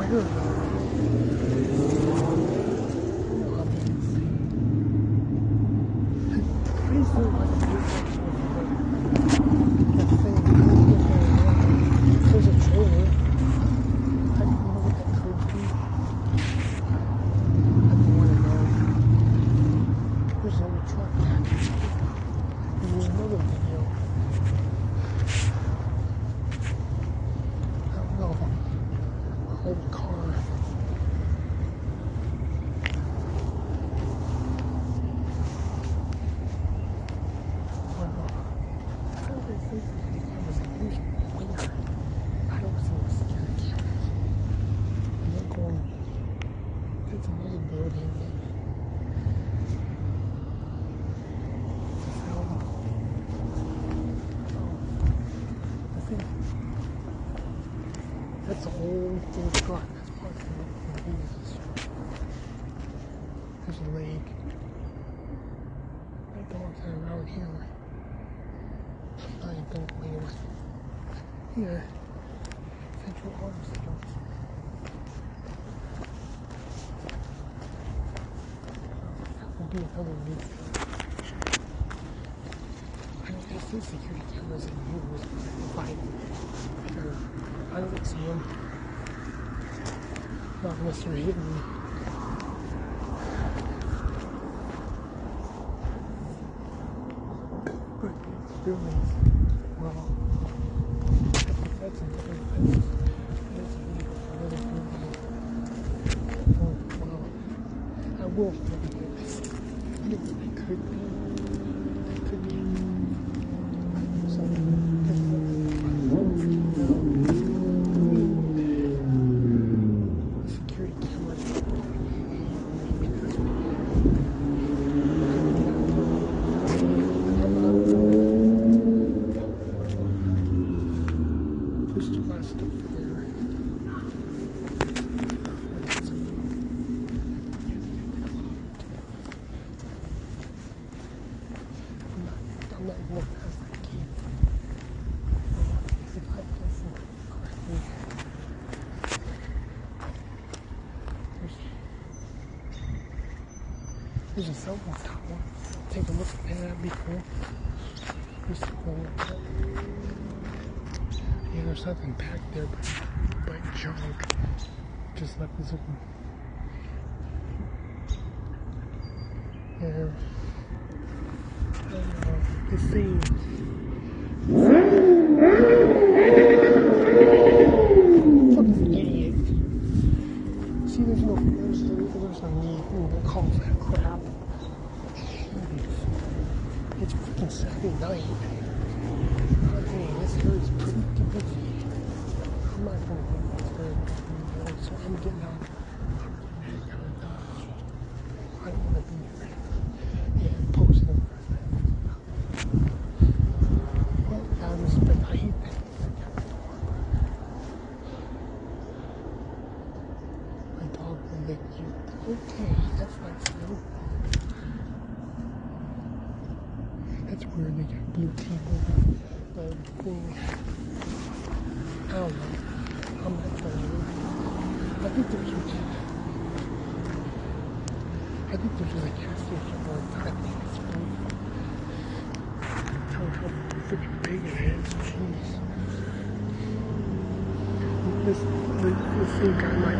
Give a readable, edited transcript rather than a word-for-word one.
don't know. There's a trailer. I don't know what that could be. I don't want to know. There's another truck. There's another video. I don't know. A whole car. It's another building. I think that's a whole full truck. That's parked in the convenience store. There's a lake. My dogs are around here. I don't way away. Here, Central Auto Stores. Be another video. I see security cameras in use, but I don't see them. Not unless they're hidden. But it's buildings. Well, that's another building. Oh, wow. I will maybe do this. It could be something. Security camera. There's too much stuff there. I'm not walking past that gate. If I listen correctly, there's a cell phone tower. Take a look at that, that'd be cool. There's cool. Yeah, there's nothing back there but junk. Just left this open. Yeah. This thing. Fucking idiot. See, there's no need to call that crap. Jeez. It's freaking Saturday night. Okay, this here is pretty busy. I'm not gonna go this very much, so I'm getting out. I don't want to be here. Yeah, post them. Well, I hate that. My dog will lick you. Okay, that's nice. That's weird. They got blue teeth over the thing. I don't know. I'm not gonna do it. I think there's a gas station or a convenience store. How freaking big it is. Jeez. This thing got my